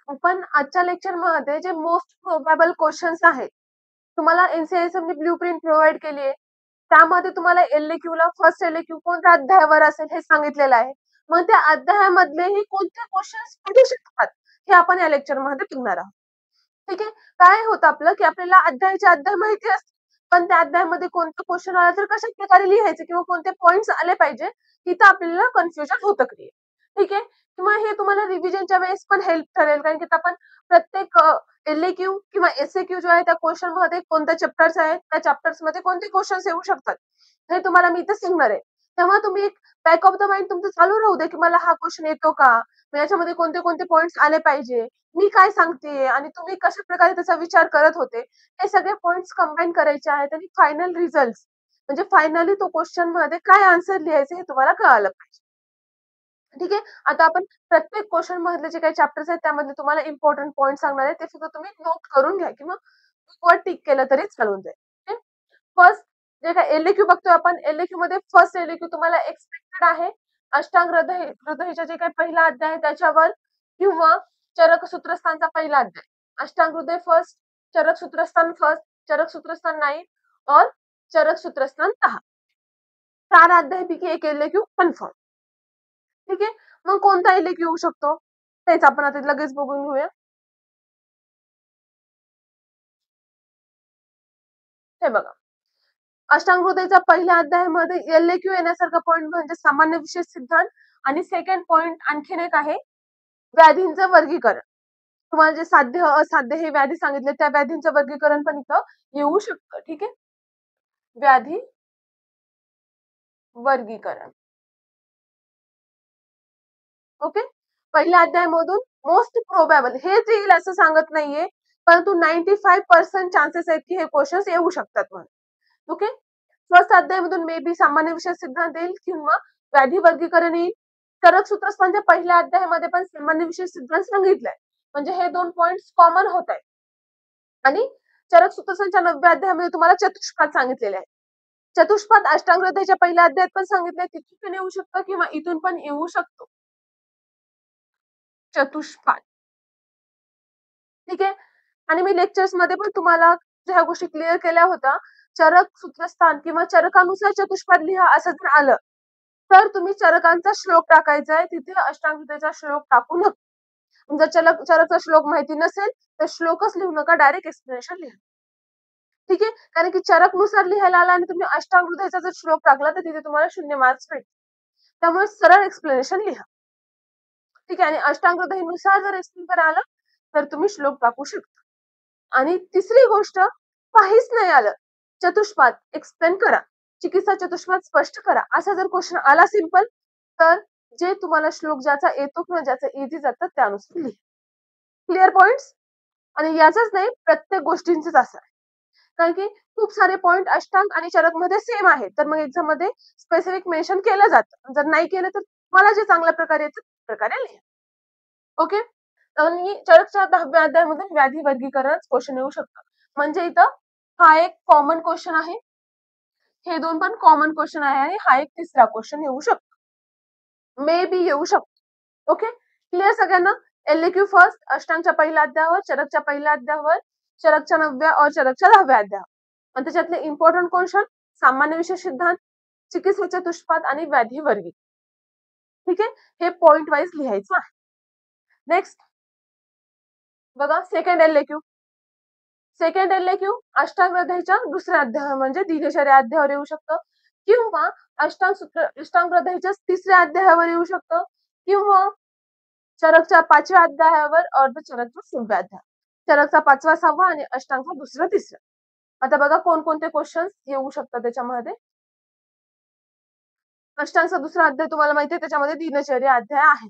आपण आजच्या लेक्चरमध्ये जे मोस्ट प्रोबॅबल क्वेश्चन्स आहेत, तुम्हाला एनसीईआरटी ब्लूप्रिंट प्रोव्हाइड केली आहे. त्यामध्ये तुम्हाला एलएक्यू ला फर्स्ट एलएक्यू कोणत्या अध्यायावर असेल हे सांगितलेलं आहे. मग त्या अध्यायामधलेही कोणते क्वेश्चन्स पडू शकतात हे आपण या लेक्चरमध्ये बघणार आहोत. ठीक आहे. काय होतं आपलं की आपल्याला अध्यायाचे अध्याय माहिती असते, पण त्या अध्यायामध्ये कोणतं क्वेश्चन आला तर कशा प्रकारे लिहायचं किंवा कोणते पॉइंट्स आले पाहिजे तिथं आपल्याला कन्फ्युजन होतं क्रिएट. ठीक आहे. किंवा हे तुम्हाला रिव्हिजनच्या वेळेस पण हेल्प ठरेल, कारण की आपण प्रत्येक एलएक्यू किंवा एसएक्यू जो आहे त्या क्वेश्चन मध्ये कोणत्या चॅप्टर्स आहेत, त्या चॅप्टर्स मध्ये कोणते क्वेश्चन्स येऊ शकतात हे तुम्हाला मी इथे सांगणार आहे. तेव्हा तुम्ही एक बॅक ऑफ द माइंड तुमचं चालू राहू दे की मला हा क्वेश्चन येतो का, मग याच्यामध्ये कोणते कोणते पॉइंट्स आले पाहिजे, मी काय सांगतेय आणि तुम्ही कशा प्रकारे त्याचा विचार करत होते, हे सगळे पॉइंट्स कंबाईन करायचे आहेत आणि फायनल रिझल्ट म्हणजे फायनली तो क्वेश्चन मध्ये काय आन्सर लिहायचे हे तुम्हाला कळालं पाहिजे. ठीक आहे. आता आपण प्रत्येक क्वेश्चन मधले जे काही चॅप्टर्स आहेत त्यामधले तुम्हाला इम्पॉर्टंट पॉइंट सांगणार आहे, ते सुद्धा तुम्ही नोट करून घ्या किंवा वर टिक केलं तरी चालून जाईल. फर्स्ट जे काय एलएक्यू बघतोय आपण, एलएक्यू मध्ये फर्स्ट एलएक्यू तुम्हाला एक्सपेक्टेड आहे अष्टांग हृदयचा जे काही पहिला अध्याय आहे त्याच्यावर किंवा चरक सूत्रस्थानचा पहिला अध्याय. अष्टांग हृदय फर्स्ट, चरक सूत्रस्थान फर्स्ट, चरक सूत्रस्थान 9 और चरक सूत्रस्थान 10. 4 अध्यायापैकी एक एलएक्यू कन्फर्म. ठीक आहे. मग कोणता एलएक्यू येऊ शकतो तेच आपण आता लगेच बघून घेऊया. हे बघा, अष्टांग हृदयचा पहिल्या अध्यायामध्ये एलएक्यू येण्यासारखा पॉइंट म्हणजे सामान्य विशेष सिद्धांत आणि सेकंड पॉइंट आणखीन एक आहे व्याधींचं वर्गीकरण. तुम्हाला जे साध्य असाध्य हे व्याधी सांगितले त्या व्याधींचं वर्गीकरण पण इथं येऊ शकतं. ठीक आहे. व्याधी वर्गीकरण. ओके. पहिल्या अध्यायामधून मोस्ट प्रोबॅबल हेच येईल असं सांगत नाहीये, परंतु 95% चान्सेस आहेत की हे क्वेश्चन्स येऊ शकतात म्हणून. ओके. फर्स्ट अध्यायामधून मे बी सामान्य विषय सिद्धांत येईल किंवा व्याधी वर्गीकरण येईल. चरक सूत्रस्थानच्या पहिल्या अध्यायामध्ये पण सामान्य विषय सिद्धांत सांगितलाय, म्हणजे हे 2 पॉइंट्स कॉमन होत आहेत. आणि चरक सूत्रस्थानच्या 9व्या अध्यायामध्ये तुम्हाला चतुष्पाद सांगितलेले आहे. चतुष्पाद अष्टांग हृदयाच्या पहिल्या अध्यायात पण सांगितलंय, तिथून पण येऊ शकतं किंवा इथून पण येऊ शकतो चतुष्पाद. ठीक आहे. आणि मी लेक्चर्स मध्ये पण तुम्हाला ह्या गोष्टी क्लिअर केल्या होत्या. चरक सूत्रस्थान किंवा चरकानुसार चतुष्पाद लिहा असं जर आलं तर तुम्ही चरकांचा श्लोक टाकायचा आहे, तिथे अष्टांग हृदयाचा श्लोक टाकू नका. जर चरकचा श्लोक माहिती नसेल तर श्लोकच लिहू नका, डायरेक्ट एक्सप्लेनेशन लिहा. ठीक आहे. कारण की चरकनुसार लिहायला आला आणि तुम्ही अष्टांग हृदयाचा जर श्लोक टाकला तर तिथे तुम्हाला 0 मार्क्स भेटतील. त्यामुळे सरळ एक्सप्लेनेशन लिहा. ठीक आहे. आणि अष्टांग हृदयानुसार जर एक्सप्लेन आलं तर तुम्ही श्लोक टाकू शकता. आणि तिसरी गोष्ट, काहीच नाही आलं चतुष्पाद एक्सप्लेन करा, चिकित्सा चतुष्पाद स्पष्ट करा, असा जर क्वेश्चन आला सिंपल तर जे तुम्हाला श्लोक ज्याचा येतो किंवा ज्याचं इझी जातं त्यानुसार लिहा. Clear points. आणि याचंच नाही प्रत्येक गोष्टींचंच असं आहे, कारण की खूप सारे पॉइंट अष्टांग आणि चरक मध्ये सेम आहेत, तर मग एक्झाम मध्ये स्पेसिफिक मेन्शन केलं जातं. जर नाही केलं तर मला जे चांगल्या प्रकारे येतं त्या प्रकारे लिहा. ओके. आणि चरकच्या 10व्या अध्यायामधून व्याधी वर्गीकरण क्वेश्चन येऊ शकतं. म्हणजे इथं हा एक कॉमन क्वेश्चन आहे, हे 2 पण कॉमन क्वेश्चन आहे आणि हा एक तिसरा क्वेश्चन येऊ शकतो, मे बी येऊ शकतो. ओके. क्लिअर सगळ्यांना. एलएक्यू फर्स्ट अष्टांगच्या पहिल्या अध्यायावर, चरकच्या पहिल्या अध्यायावर, चरकच्या 9व्या और चरकच्या 10व्या अध्यायावर. आणि त्याच्यातले इम्पॉर्टंट क्वेश्चन सामान्य विषय सिद्धांत, चिकित्सा चतुष्पाद आणि व्याधी वर्गीकरण. ठीक आहे. हे पॉइंट वाईज लिहायचं आहे. नेक्स्ट बघा, सेकंड एलएक्यू. सेकंड एलएक्यू अष्टांग हृदयाच्या दुसऱ्या अध्याय म्हणजे दिनचर्या अध्यायावर येऊ शकतं किंवा अष्टांग हृदयाच्या तिसऱ्या अध्यायावर येऊ शकतं किंवा चरकच्या 5व्या अध्यायावर अर्धचरकच्या 6व्या अध्याय. चरकचा 5वा 6वा आणि अष्टांगचा 2रा 3रा. आता बघा कोणकोणते क्वेश्चन्स येऊ शकतात त्याच्यामध्ये. अष्टांगचा 2रा अध्याय तुम्हाला माहिती आहे, त्याच्यामध्ये दिनचर्या अध्याय आहे.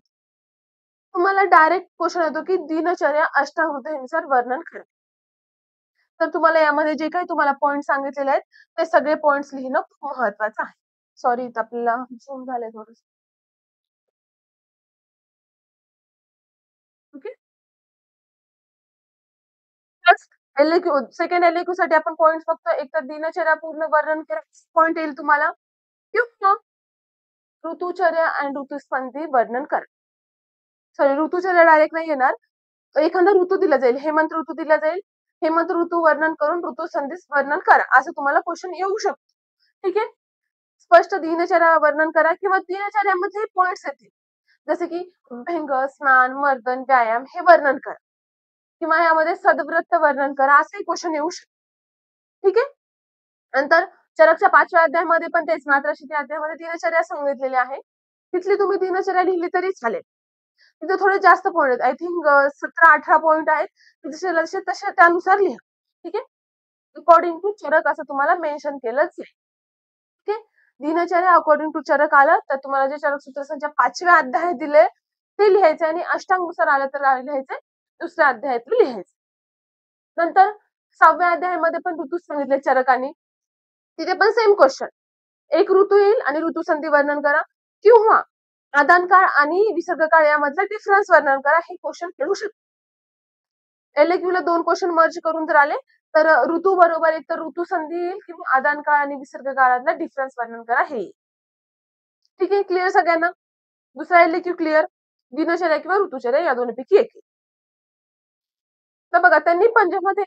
तुम्हाला डायरेक्ट क्वेश्चन येतो की दिनचर्या अष्टांग हृदयानुसार वर्णन करा. तर तुम्हाला यामध्ये जे काही तुम्हाला पॉइंट सांगितलेले आहेत ते सगळे पॉइंट्स लिहिणं खूप महत्वाचं आहे. सॉरी आपल्याला झूम झालंय थोडंसं. ओके. एलएक्यू सेकंड एलएक्यू साठी आपण पॉइंट फक्त एक तर दिनचर्या पूर्ण वर्णन करा पॉइंट येईल तुम्हाला किंवा ऋतुचर्या आणि ऋतुस्पंदी वर्णन करा. सॉरी ऋतुचर्या डायरेक्ट नाही येणार, एखादा ऋतू दिला जाईल, हेमंत ऋतू दिला जाईल, हेमंत ऋतू वर्णन करून ऋतुसंधी वर्णन करा, असं तुम्हाला क्वेश्चन येऊ शकतो. ठीक आहे. स्पष्ट दिनचर्या वर्णन करा किंवा दिनचर्यामध्ये पॉइंट्स येतील, जसे की अभ्यंग, स्नान, मर्दन, व्यायाम हे वर्णन करा किंवा यामध्ये सदव्रत वर्णन करा, असे क्वेश्चन येऊ शकतो. ठीक आहे. नंतर चरकच्या 5व्या अध्यायामध्ये पण तेच, मात्रा शिती अध्यायामध्ये दिनचर्या सांगितलेली आहे. तिथली तुम्ही दिनचर्या लिहिली तरी चालेल. तिथे थोडे जास्त पॉइंट आहेत, आय थिंक 17-18 पॉइंट आहेत. जसे जसे तसे त्यानुसार लिहा. ठीक आहे. अकॉर्डिंग टू चरक असं तुम्हाला मेन्शन केलंच आहे. ठीक आहे. दिनचर्या अकॉर्डिंग टू चरक आलं तर तुम्हाला जे चरक सूत्रसंख्या 5व्या अध्यायात दिले ते लिहायचे आणि अष्टांगनुसार आलं तर लिहायचे दुसऱ्या अध्यायात लिहायचे. नंतर 6व्या अध्यायामध्ये पण ऋतू सांगितले चरकांनी. तिथे पण सेम क्वेश्चन, एक ऋतू येईल आणि ऋतुसंधी वर्णन करा किंवा आदान काळ आणि विसर्ग काळ यामधला डिफरन्स वर्णन करा, हे क्वेश्चन येऊ शकते. LAQ ला 2 क्वेश्चन मर्ज करून जर आले तर ऋतू बरोबर एक तर ऋतुसंधी येईल किंवा आदान काळ आणि विसर्ग काळातला डिफरन्स वर्णन करा, हे येईल. ठीक आहे. क्लिअर सगळ्यांना? दुसरा LAQ क्लिअर, दिनचर्या किंवा ऋतुचर्या या दोन्हीपैकी एक. तर बघा त्यांनी पण जेव्हा ते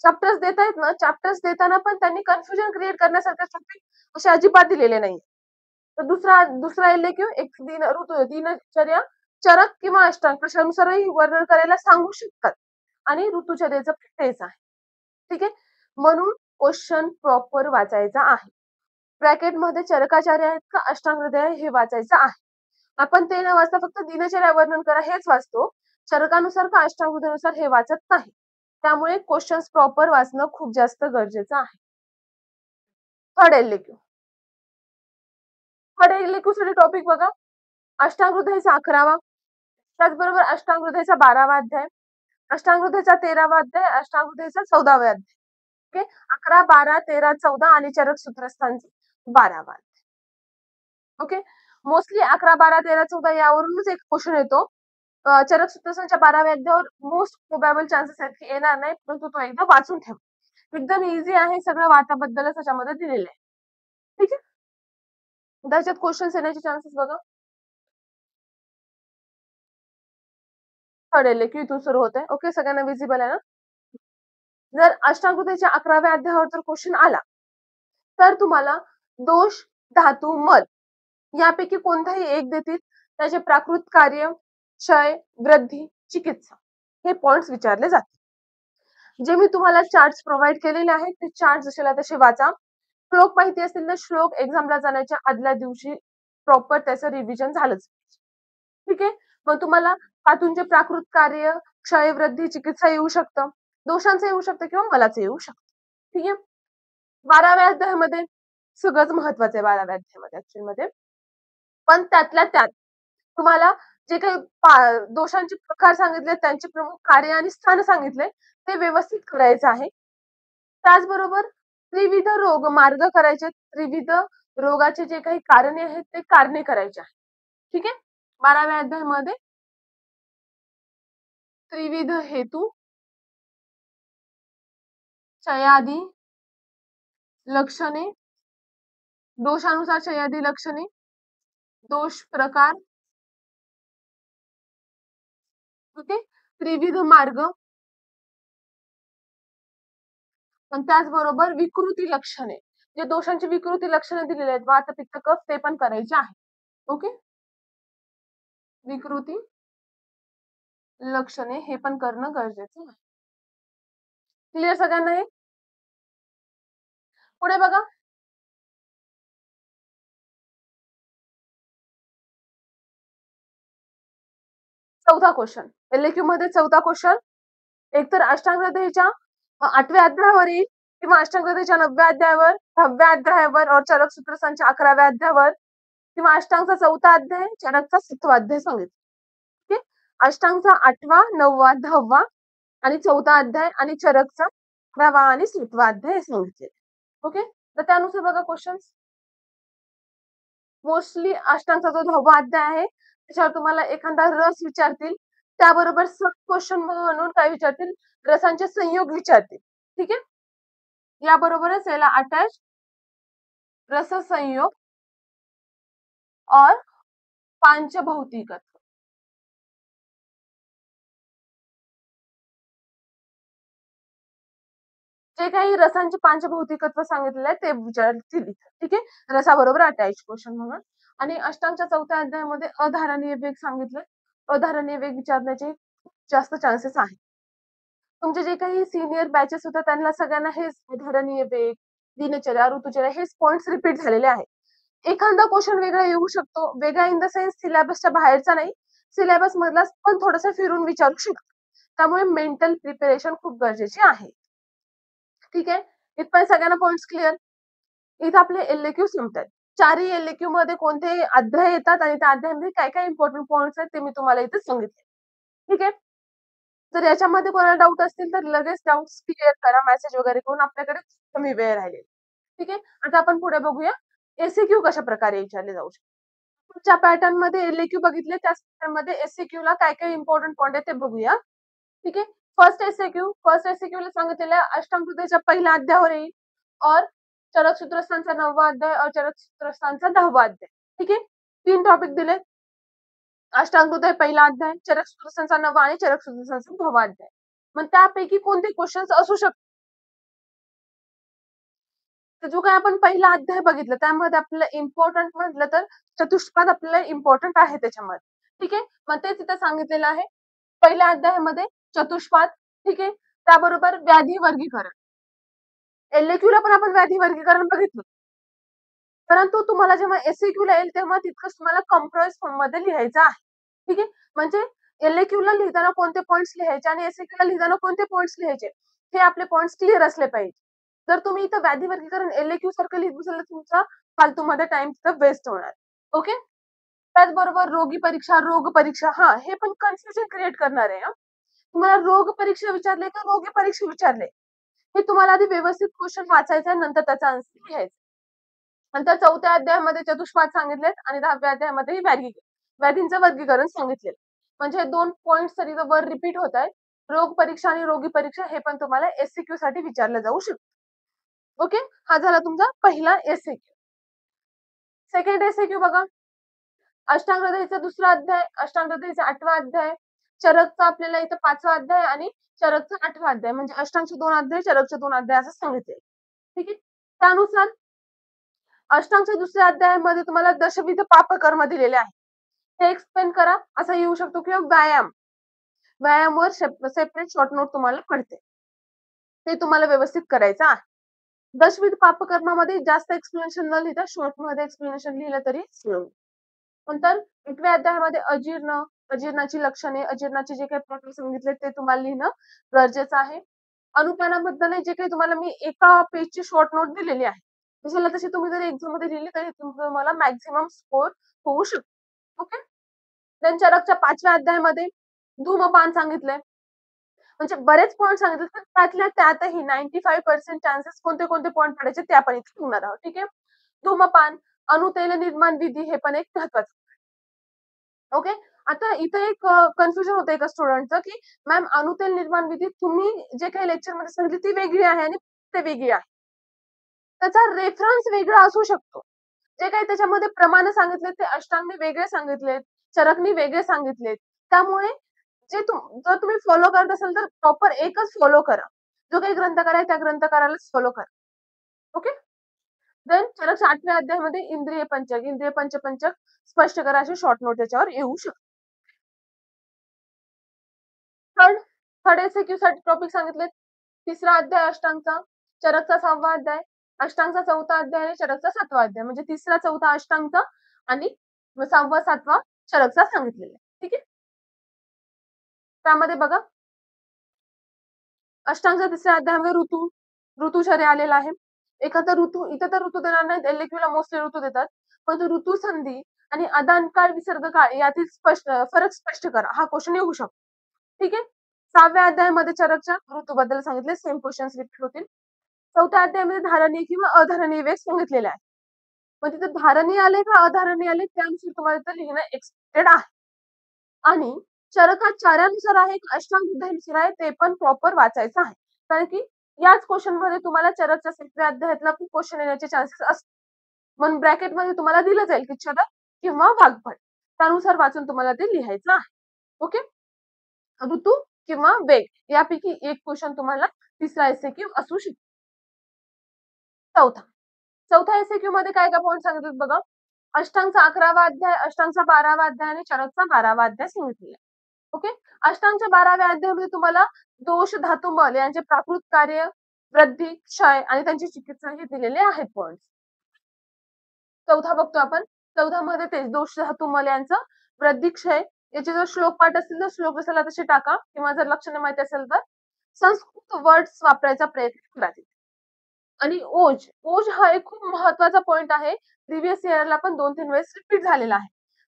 चॅप्टर्स देत आहेत ना, चॅप्टर्स देताना पण त्यांनी कन्फ्युजन क्रिएट करण्यासारखे टॉपिक असे अजिबात दिलेले नाही. तर दुसरा LAQ एक दिनचर्या चरक किंवा अष्टांग कशानुसारही वर्णन करायला सांगू शकतात आणि ऋतुचर्याचं तेच आहे. ठीक आहे. म्हणून क्वेश्चन प्रॉपर वाचायचा आहे. ब्रॅकेटमध्ये चरकाचार्य आहेत का अष्टांग हृदय हे वाचायचं आहे. आपण ते न वाचता फक्त दिनचर्या वर्णन करा हेच वाचतो, चरकानुसार का अष्टांग हृदयानुसार हे वाचत नाही. त्यामुळे क्वेश्चन्स प्रॉपर वाचणं खूप जास्त गरजेचं आहे. Third LAQ. थर्ड LAQ साठी टॉपिक बघा, अष्टांग हृदयचा 11वा, त्याचबरोबर अष्टांग हृदयचा 12वा अध्याय, अष्टांग हृदयचा 13वा अध्याय, अष्टांग हृदयचा 14वा अध्याय. ओके. 11, 12, 13, 14 आणि चरक सूत्रस्थांचा 12वा. ओके. मोस्टली 11, 12, 13, 14 यावरूनच एक क्वेश्चन येतो. चरक सूत्रस्थांच्या 12व्या अध्यायावर मोस्ट प्रोबॅबल चान्सेस आहेत की येणार नाही, परंतु तो एकदा वाचून ठेवा. एकदम इझी आहे, सगळं वाताबद्दलच त्याच्यामध्ये दिलेलं आहे. ठीक आहे. त्याच्यात क्वेश्चन्स येण्याचे चान्सेस बघा. थर्ड LAQ इथून सुरू होते. ओके. सगळ्यांना विजिबल आहे ना? जर अष्टांग हृदयाच्या 11व्या अध्यायावर जर क्वेश्चन आला तर तुम्हाला दोष, धातू, मल यापैकी कोणताही एक देतील. त्याचे प्राकृत कार्य, क्षय, वृद्धी, चिकित्सा हे पॉइंट्स विचारले जातील. जे मी तुम्हाला चार्ट्स प्रोव्हाइड केलेले आहेत ते चार्ट जसेला तसे वाचा. श्लोक माहिती असतील तर श्लोक एक्झामला जाण्याच्या आदल्या दिवशी प्रॉपर त्याचं रिव्हिजन झालंच. ठीक आहे. मग तुम्हाला पाठूनचे प्राकृत कार्य, क्षय, वृद्धी, चिकित्सा येऊ शकतं, दोषांचं येऊ शकतं किंवा मलाचं येऊ शकतं. ठीक आहे. 12व्या अध्यायामध्ये सगळंच महत्वाचं आहे 12व्या अध्यायामध्ये ऍक्च्युअली मध्ये, पण त्यातल्या त्यात तुम्हाला जे काही दोषांचे प्रकार सांगितले, त्यांचे प्रमुख कार्य आणि स्थान सांगितले ते व्यवस्थित करायचं आहे. त्याचबरोबर त्रिविध रोग मार्ग करायचे, त्रिविध रोगाचे जे काही कारणे आहेत ते कारणे करायचे आहे. ठीक आहे. 12व्या अध्यायामध्ये त्रिविध हेतू, क्षयादी लक्षणे, दोषानुसार क्षयादी लक्षणे, दोष प्रकार, ओके, त्रिविध मार्ग, आणि त्याचबरोबर विकृती लक्षणे, जे दोषांची विकृती लक्षणे दिलेले आहेत वात, पित्त, कफ ते पण करायचे आहे. ओके. विकृती लक्षणे हे पण करणं गरजेचं आहे. क्लिअर सगळ्यांना हे? पुढे बघा. चौथा क्वेश्चन, LAQ मध्ये चौथा क्वेश्चन एकतर अष्टांग हृदयाच्या 8व्या अध्यायावर येईल किंवा अष्टांग हृदयाच्या 9व्या अध्यायावर, 10व्या अध्यायावर और चरक सूत्रसंख्या 11व्या अध्यायावर किंवा अष्टांगचा 4था अध्याय, चरकचा 7वा अध्याय सांगितलं. ओके. अष्टांगचा 8वा, 9वा, 10वा आणि 4था अध्याय आणि चरकचा 11वा आणि 7वा अध्याय सांगितले. ओके. तर त्यानुसार बघा क्वेश्चन्स. मोस्टली अष्टांगचा जो 10वा अध्याय आहे त्याच्यावर तुम्हाला एखादा रस विचारतील, त्याबरोबर सब क्वेश्चन म्हणून काय विचारतील, रसांचे संयोग विचारतील. ठीक आहे. याबरोबरच याला अटॅच रस संयोग और पांचभौतिकत्व जे काही रसांचे पांचभौतिकत्व सांगितलेलं आहे ते विचारतील इथं. ठीक आहे. रसाबरोबर अटॅच क्वेश्चन म्हणून. आणि अष्टांगच्या 4थ्या अध्यायामध्ये अधारणीय वेग सांगितलं. अधारणीय वेग विचारण्याचे जास्त चान्सेस आहेत. तुमचे जे काही सिनियर बॅचेस होतात त्यांना सगळ्यांना हेच अधारणीय वेग, दिनचर्या, ऋतुचर्या हेच पॉइंट्स रिपीट झालेले आहेत. एखादा क्वेश्चन वेगळा येऊ शकतो. वेगळा इन द सेन्स सिलेबसच्या बाहेरचा नाही. सिलेबस मधलाच पण थोडंसं फिरून विचारू शकतो. त्यामुळे मेंटल प्रिपरेशन खूप गरजेची आहे. ठीक आहे. इथपर्यंत सगळ्यांना पॉइंट्स क्लिअर. इथं आपले एलएक्यू संपतात. चारही एलएक्यू मध्ये कोणते अध्याय येतात आणि त्या अध्यायामध्ये काय काय इम्पॉर्टंट पॉइंट्स आहेत ते मी तुम्हाला इथे सांगितले. ठीक आहे. जर याच्यामध्ये कोणाला डाऊट असतील तर लगेच डाऊट्स क्लिअर करा मेसेज वगैरे करून. आपल्याकडे कमी वेळ राहिलेली. ठीक आहे. आता आपण पुढे बघूया एसएक्यू कशा प्रकारे विचारले जाऊ शकतात. पुढच्या पॅटर्न मध्ये एलएक्यू बघितले त्याच पॅटर्न मध्ये एसएक्यू ला काय काय इम्पॉर्टंट पॉइंट आहे ते बघूया. ठीक आहे. फर्स्ट एसएक्यू ला सांगितलेलं अष्टम हृदयाच्या पहिल्या अध्यायावर येईल और चरक सूत्रस्थानचा 9वा अध्याय और चरक सूत्रस्थानचा 10वा अध्याय. ठीक आहे. 3 टॉपिक दिले. अष्टांग हृदय पहिला अध्याय, चरक सूत्रस्थानचा 9वा आणि चरक सूत्रस्थानचा 10वा अध्याय. मग त्यापैकी कोणते क्वेश्चन्स असू शकतात? तर जो काही आपण पहिला अध्याय बघितला त्यामध्ये आपल्याला इम्पॉर्टंट म्हटलं तर चतुष्पाद आपल्याला इम्पॉर्टंट आहे त्याच्यामध्ये. ठीक आहे. मग ते तिथे सांगितलेलं आहे. पहिल्या अध्यायामध्ये चतुष्पाद. ठीक आहे. त्याबरोबर व्याधी वर्गीकरण. एलएक्यू ला पण आपण व्याधी वर्गीकरण बघितलं. परंतु तुम्हाला जेव्हा एसएक्यू ला येईल तेव्हा तितकंच तुम्हाला कॉम्प्रोमाइज फॉर्म मध्ये लिहायचं आहे. ठीक आहे. म्हणजे एलएक्यू ला लिहिताना कोणते पॉइंट्स लिहायचे आणि एसएक्यू ला लिहिताना कोणते पॉइंट्स लिहायचे हे आपले पॉइंट्स क्लिअर असले पाहिजे. जर तुम्ही इथं व्याधी वर्गीकरण एलएक्यू सारखं लिहित बसलं तर तुमचा फालतूमध्ये टाइम तिथं वेस्ट होणार. ओके. त्याचबरोबर रोगी परीक्षा, रोग परीक्षा हा हे पण कन्फ्युजन क्रिएट करणार आहे. तुम्हाला रोग परीक्षा विचारले का रोगी परीक्षा विचारले हे तुम्हाला आधी व्यवस्थित क्वेश्चन वाचायचा नंतर त्याचा आन्सर लिहायचा. नंतर 4थ्या अध्यायामध्ये चतुष्पाद सांगितलेत आणि 10व्या अध्यायामध्ये व्याधींचं वर्गीकरण सांगितलेलं. म्हणजे 2 पॉइंट्स तरी वर रिपीट होत आहेत. रोग परीक्षा आणि रोगी परीक्षा हे पण तुम्हाला एससीक्यू साठी विचारलं जाऊ शकतं. ओके. हा झाला तुमचा पहिला एससीक्यू. सेकंड एससीक्यू बघा. अष्टांग हृदयचा 2रा अध्याय, अष्टांग हृदयचा 8वा अध्याय, चरकचा आपल्याला इथं 5वा अध्याय आणि चरकचा 8वा अध्याय म्हणजे अष्टांगचे 2 अध्याय, चरकचे 2 अध्याय असं सांगितले. ठीक आहे. त्यानुसार अष्टांगच्या 2ऱ्या अध्यायामध्ये तुम्हाला दशविध पापकर्म दिलेले आहे. ते एक्सप्लेन करा असा येऊ शकतो किंवा व्यायाम. व्यायामवर सेपरेट शॉर्ट नोट तुम्हाला पडते. ते तुम्हाला व्यवस्थित करायचं आहे. दशविध पापकर्मामध्ये जास्त एक्सप्लेनेशन न लिहिता शॉर्ट मध्ये एक्सप्लेनेशन लिहिलं तरी चालेल. नंतर 8व्या अध्यायामध्ये अजीर्ण, अजीर्णाची लक्षणे, अजीर्णाचे जे काही प्रकार सांगितले ते तुम्हाला लिहिणं गरजेचं आहे. अनुपानाबद्दल जे काही तुम्हाला मी एका पेजची शॉर्ट नोट दिलेली आहे. जसं तशी तुम्ही जर एक्झाम मध्ये लिहिली तरी तुम्हाला मॅक्झिमम स्कोर होऊ शकतो. ओके. देन चरकच्या 5व्या अध्यायामध्ये धूमपान सांगितलंय. म्हणजे बरेच पॉइंट सांगितले तर त्यातल्या त्यातही 95% चान्सेस कोणते कोणते पॉइंट पडायचे ते आपण इथे बघणार आहोत. ठीक आहे. धूमपान, अणुतेल निर्माण विधी हे पण एक महत्वाचं. ओके. आता इथे एक कन्फ्युजन होतं एका स्टुडंटचं की मॅम अणुतेल निर्माण विधी तुम्ही जे काही लेक्चर मध्ये सांगितली ती वेगळी आहे आणि ते वेगळी आहे. त्याचा रेफरन्स वेगळा असू शकतो. जे काही त्याच्यामध्ये प्रमाण सांगितले ते अष्टांगने वेगळे सांगितलेत, चरकने वेगळे सांगितलेत. त्यामुळे जर तुम्ही फॉलो करत असाल तर प्रॉपर एकच फॉलो करा. जो काही ग्रंथकार आहे त्या ग्रंथकारालाच फॉलो करा. ओके. देन चरकच्या 8व्या अध्यायामध्ये इंद्रिय पंचक स्पष्ट करा अशी शॉर्ट नोट त्याच्यावर येऊ शकते. थर्ड एसक्यू साठी टॉपिक सांगितले. 3रा अध्याय अष्टांगचा, चरकचा 6वा अध्याय, अष्टांगचा 4था अध्याय आणि चरकचा 7वा अध्याय म्हणजे 3रा 4था अष्टांगचा आणि 6वा 7वा चरकचा सांगितलेला आहे. ठीक आहे. त्यामध्ये बघा अष्टांगच्या 3ऱ्या अध्यायामध्ये ऋतुचर्या आलेला आहे. एखादा ऋतू इथं तर ऋतू देणार नाहीत, एलएक्यू ला मोस्टली ऋतू देतात. पण ऋतू संधी आणि अदान काळ विसर्ग काळ यातील फरक स्पष्ट करा हा क्वेश्चन येऊ शकतो. ठीक आहे. 6व्या अध्यायामध्ये चरकच्या ऋतूबद्दल सांगितले. सेम क्वेश्चन्स रिपीट होतील. 4थ्या अध्यायामध्ये धारणीय किंवा अधारणीय वेग सांगितलेले आहे. पण तिथे धारणीय आले का अधारणीय आले त्यानुसार तुम्हाला इथं लिहिणं एक्सपेक्टेड आहे. आणि चरक हा चार्यानुसार आहे का अष्टांग हृदयानुसार आहे ते पण प्रॉपर वाचायचं आहे. कारण की याच क्वेश्चन मध्ये तुम्हाला चरकच्या 7व्या अध्यायातला पण क्वेश्चन येण्याचे चान्सेस असतात. म्हणून ब्रॅकेट मध्ये तुम्हाला दिलं जाईल की चरक किंवा वाग्भट. त्यानुसार वाचून तुम्हाला ते लिहायचं आहे. ओके. ऋतू किंवा वेग यापैकी एक क्वेश्चन तुम्हाला 3रा एसएक्यू असू शकतो. चौथा चौथा एसएक्यू मध्ये काय काय पॉईंट सांगितलेत बघा. अष्टांगचा 11वा अध्याय, अष्टांगचा 12वा अध्याय आणि चरकचा 12वा अध्याय सांगितलेला आहे. ओके. अष्टांगच्या 12व्या अध्यायामध्ये तुम्हाला दोष, धातू, बल यांचे प्राकृत कार्य, वृद्धी, क्षय आणि त्यांची चिकित्सा हे दिलेले आहेत पॉइंट. चौथा बघतो आपण. चौथ्यामध्ये तेच दोष, धातू, मल यांचं वृद्धी, क्षय याचे जर श्लोक पाठ असतील तर श्लोक असेल तसे टाका, किंवा जर लक्षणे माहिती असेल तर संस्कृत वर्ड्स वापरायचा प्रयत्न करा. आणि ओज ओज हा एक खूप महत्वाचा पॉइंट आहे. प्रिव्हियस इयरला पण 2-3 वेळेस रिपीट झालेला आहे.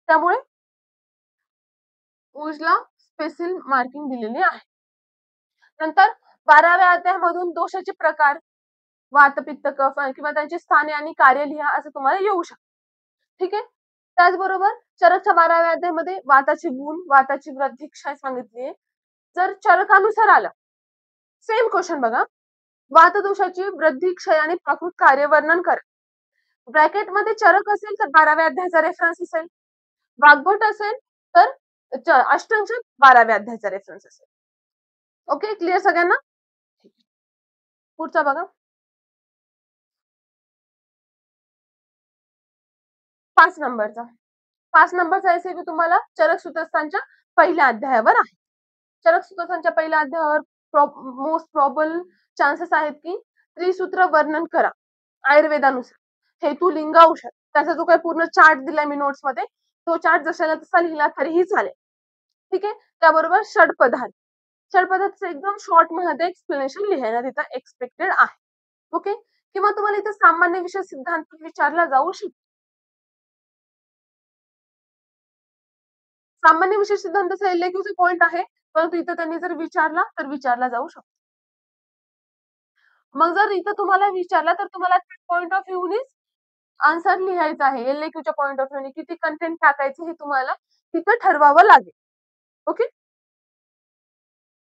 त्यामुळे ओजला स्पेशल मार्किंग दिलेली आहे. नंतर 12व्या अध्यायामधून दोषाचे प्रकार, वात, पित्त, कफ किंवा त्यांची स्थाने आणि कार्य लिहा असं तुम्हाला येऊ शकतं. ठीक आहे. त्याचबरोबर चरकच्या 12व्या अध्यायामध्ये वाताचे गुण, वाताची वृद्धी, क्षय सांगितली आहे. जर चरकानुसार आलं, सेम क्वेश्चन बघा. वातदोषाची वृद्धी, क्षय आणि प्राकृत कार्य वर्णन करा. ब्रॅकेटमध्ये चरक असेल तर 12व्या अध्यायाचा रेफरन्स असेल, वाग्भट असेल तर अष्टांगच्या 12व्या अध्यायाचा रेफरन्स असेल. ओके, क्लिअर सगळ्यांना? पुढचा बघा. 5 नंबरचा 5 नंबरचा एसए तुम्हाला चरक सूत्रस्थांच्या पहिल्या अध्यायावर आहे. चरक सूत्रस्थांच्या पहिल्या अध्यायावर मोस्ट प्रॉबल चान्सेस आहेत की त्रिसूत्र वर्णन करा आयुर्वेदानुसार. हेतू, लिंग, औषध त्याचा जो काही पूर्ण चार्ट दिलाय मी नोट्स मध्ये, तो चार्ट जशाला तसा लिहिला तरीही चालेल. ठीक आहे. त्याबरोबर षडपदार्थ षडपदार्थाचं एकदम शॉर्ट मध्ये एक्सप्लेनेशन लिहायला तिथं एक्सपेक्टेड आहे. ओके. किंवा तुम्हाला इथं सामान्य विषय सिद्धांत विचारला जाऊ शकतो. सामान्य विषय सिद्धांताचा एलएक्यूचा पॉइंट आहे, परंतु इथं त्यांनी जर विचारला तर विचारला जाऊ शकतो. मग जर इथं तुम्हाला विचारला तर तुम्हाला पॉइंट ऑफ व्ह्यूने आन्सर लिहायचा आहे. एलएक्यूच्या पॉइंट ऑफ व्ह्यूने किती कंटेंट टाकायचं हे तुम्हाला तिथं ठरवावं लागेल. ओके.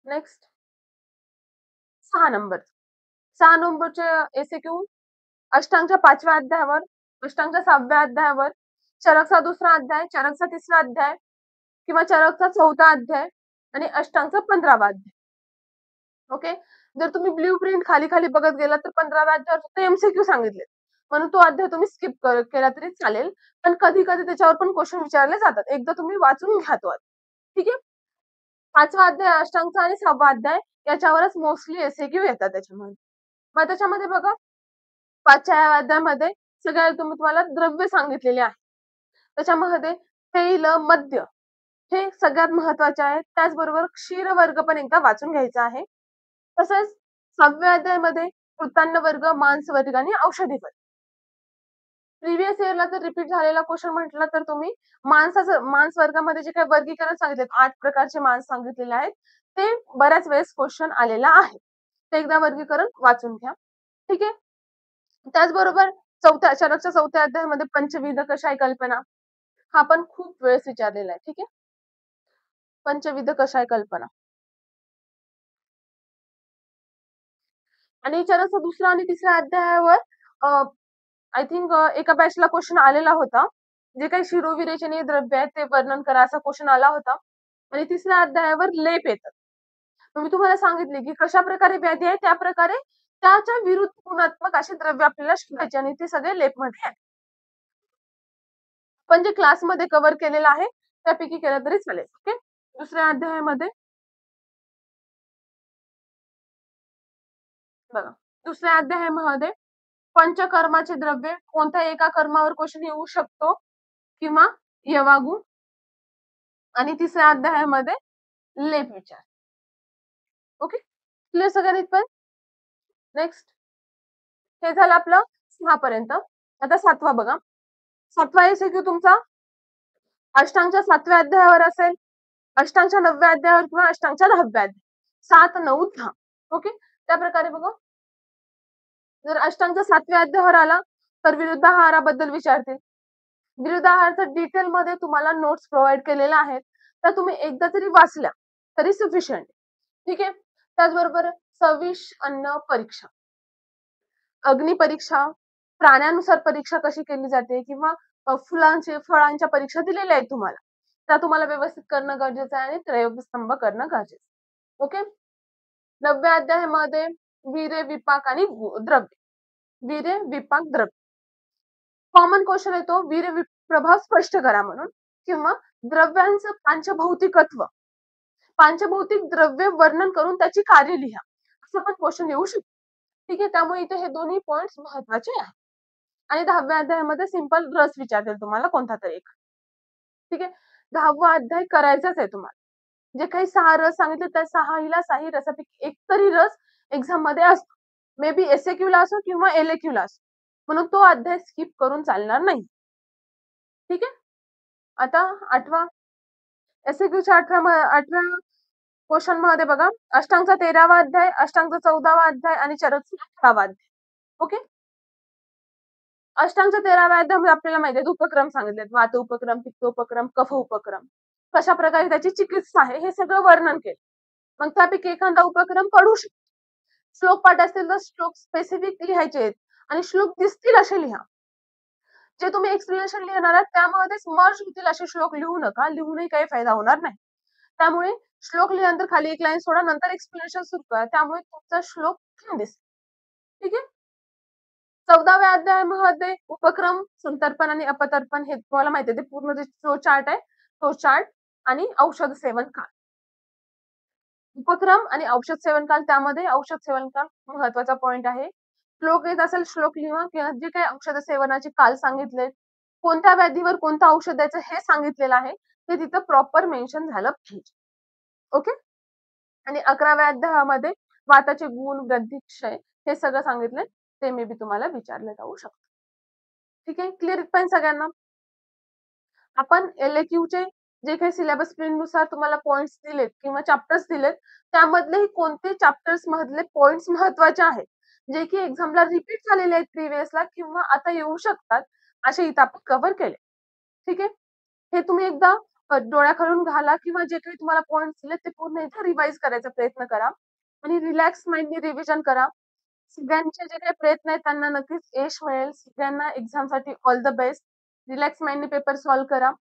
नेक्स्ट 6 नंबर 6 नंबरचे एसएक्यू अष्टांगच्या 5व्या अध्यायावर, अष्टांगच्या 6व्या अध्यायावर, चरकचा 2रा अध्याय, चरकचा 3रा अध्याय किंवा चरकचा 4था अध्याय आणि अष्टांगचा 15वा अध्याय. ओके. जर तुम्ही ब्ल्यू प्रिंट खाली खाली बघत गेला तर 15व्या अध्यायावर फक्त एमसीक्यू सांगितले, म्हणून तो अध्याय तुम्ही स्किप केला तरी चालेल. पण कधी कधी त्याच्यावर पण क्वेश्चन विचारले जातात. एकदा तुम्ही वाचून घ्या तो. ठीक आहे. 5वा अध्याय अष्टांगचा आणि 6वा अध्याय याच्यावरच मोस्टली एसएक्यू येतात त्याच्यामध्ये. मग त्याच्यामध्ये बघा 5व्या अध्यायामध्ये सगळ्यात तुम्हाला द्रव्य सांगितलेले आहे. त्याच्यामध्ये तैल, मद्य हे सगळ्यात महत्वाचे आहे. त्याचबरोबर क्षीर वर्ग पण एकदा वाचून घ्यायचा आहे. तसेच 6व्या अध्यायामध्ये मृतान्न वर्ग, मांस वर्ग आणि औषधी वर्ग. प्रिव्हियस इयरला जर रिपीट झालेला क्वेश्चन म्हटलं तर तुम्ही मांस वर्गामध्ये जे काही वर्गीकरण सांगितले 8 प्रकारचे मांस सांगितलेले आहेत ते बऱ्याच वेळेस क्वेश्चन आलेला आहे. ते एकदा वर्गीकरण वाचून घ्या. ठीक आहे. त्याचबरोबर चरकच्या 4थ्या अध्यायामध्ये पंचविध कषाय कल्पना हा पण खूप वेळेस विचारलेला आहे. ठीक आहे. पंचविध कषाय कल्पना आणि चरकचा 2रा आणि 3रा अध्यायावर आय थिंक एका बॅचला क्वेश्चन आलेला होता. जे काही शिरोविरेचनीय द्रव्य आहेत ते वर्णन करा असा क्वेश्चन आला होता. आणि 3ऱ्या अध्यायावर लेप येतात. मी तुम्हाला सांगितले की कशा प्रकारे व्याधी आहे त्या प्रकारे त्याच्या विरुद्ध गुणात्मक असे द्रव्य आपल्याला शोधायचे आणि ते सगळे लेप मध्ये आहेत. पण जे क्लासमध्ये कव्हर केलेलं आहे त्यापैकी केलं तरी चालेल. ओके. 2ऱ्या अध्यायामध्ये बघा 2ऱ्या अध्यायामध्ये पंचकर्माचे द्रव्य कोणत्या एका कर्मावर क्वेश्चन येऊ शकतो किंवा यवागुण आणि 3ऱ्या अध्यायामध्ये लेप विचार. ओके. क्लिअर सगळ्यांनी पण? नेक्स्ट हे झालं आपलं 6 पर्यंत. आता 7वा बघा. 7वा एसएक्यू तुमचा अष्टांगच्या 7व्या अध्यायावर असेल, अष्टांगच्या 9व्या अध्यायावर किंवा अष्टांगच्या 10व्या अध्याय 7, 9, 10. ओके. त्या प्रकारे बघा. जर अष्टांगच्या 7व्या अध्यायावर आला तर विरुद्धाहाराबद्दल विचारतील. विरुद्धाहाराचं डिटेल मध्ये तुम्हाला नोट्स प्रोव्हाइड केलेल्या आहेत. त्या तुम्ही एकदा तरी वाचल्या तरी सफिशियंट. ठीक आहे. त्याचबरोबर सविष अन्न परीक्षा, अग्नी परीक्षा, प्राण्यानुसार परीक्षा कशी केली जाते किंवा फळांच्या परीक्षा दिलेल्या आहेत तुम्हाला. त्या तुम्हाला व्यवस्थित करणं गरजेचं आहे आणि त्रयस्तंभ करणं गरजेचं. ओके. 9व्या अध्यायामध्ये वीर्य, विपाक आणि द्रव्य वीर्य, विपाक, द्रव्य. कॉमन क्वेश्चन येतो वीर्य प्रभाव स्पष्ट करा म्हणून किंवा द्रव्यांचं पांचभौतिकत्व, पांचभौतिक द्रव्य वर्णन करून त्याची कार्य लिहा, असं पण क्वेश्चन येऊ शकतो. ठीक आहे, त्यामुळे इथे हे दोन्ही पॉइंट्स महत्वाचे आहेत. आणि 10व्या अध्यायामध्ये सिंपल रस विचारतील तुम्हाला कोणता तरी एक. ठीक आहे, 10वा अध्याय करायचाच आहे तुम्हाला. जे काही 6 रस सांगितले त्या 6 रसापैकी एक तरी रस एक्झाम मध्ये असतो. मे बी SAQ ला असो किंवा LAQ ला असो. म्हणून तो अध्याय स्किप करून चालणार नाही. ठीक आहे, आता 8वा SAQच्या 8व्या क्वेश्चन मध्ये बघा, अष्टांगचा 13वा अध्याय, अष्टांगचा 14वा अध्याय आणि चरकचा 18वा अध्याय. ओके, अष्टांगच्या 13व्या अध्यायामध्ये आपल्याला माहिती आहे उपक्रम सांगितलेत, वात उपक्रम, पित्त उपक्रम, कफ उपक्रम, कशा प्रकारे त्याची चिकित्सा आहे हे सगळं वर्णन केलं. मग त्यापैकी एखादा उपक्रम पडू शकतो. श्लोक पाठ असतील तर श्लोक स्पेसिफिक लिहायचे आहेत आणि श्लोक दिसतील असे लिहा. जे तुम्ही एक्सप्लेनेशन लिहिणार आहात त्यामध्येच मर्ज होतील असे श्लोक लिहू नका, लिहूनही काही फायदा होणार नाही. त्यामुळे श्लोक लिहिल्यानंतर खाली एक लाईन सोडा, नंतर एक्सप्लेनेशन सुरू करा, त्यामुळे तुमचा श्लोक छान दिसेल. ठीक आहे, 14व्या अध्यायामध्ये उपक्रम, संतर्पण आणि अपतर्पण हे तुम्हाला माहिती आहे, ते पूर्ण जो चार्ट आहे तो चार्ट आणि औषध सेवन काळ. उपक्रम आणि औषध सेवन काळ, त्यामध्ये औषध सेवन काळ महत्वाचा पॉइंट आहे. श्लोक येत असेल श्लोक लिहा किंवा जे काही औषध सेवनाचे काल सांगितले, कोणत्या व्याधीवर कोणतं औषध द्यायचं हे सांगितलेलं आहे, ते तिथं प्रॉपर मेन्शन झालं पाहिजे. ओके, आणि 11व्या अध्यायामध्ये वाताचे गुण, वृद्धी, क्षय हे सगळं सांगितलंय, ते मे बी तुम्हाला विचारले जाऊ शकतं. ठीक आहे, क्लिअर इथपर्यंत सगळ्यांना? आपण LAQ चे जे काही सिलेबस प्रिंट नुसार तुम्हाला पॉइंट्स दिलेत किंवा चॅप्टर्स दिलेत, त्यामधले कोणते चॅप्टर्स मधले पॉइंट्स महत्वाचे आहेत, जे की एक्झामला रिपीट झालेले आहेत प्रिव्हियसला किंवा आता येऊ शकतात, असे इथं आपण कव्हर केले. ठीक आहे, हे तुम्ही एकदा डोळ्याखालून घाला किंवा जे काही तुम्हाला पॉइंट्स दिलेत ते पूर्ण एकदा रिवाइज करायचा प्रयत्न करा आणि रिलॅक्स माइंडने रिव्हिजन करा. सगळ्यांचे जे काही प्रयत्न आहेत त्यांना नक्कीच यश मिळेल. सगळ्यांना एक्झामसाठी ऑल द बेस्ट. रिलॅक्स माइंडने पेपर सॉल्व्ह करा.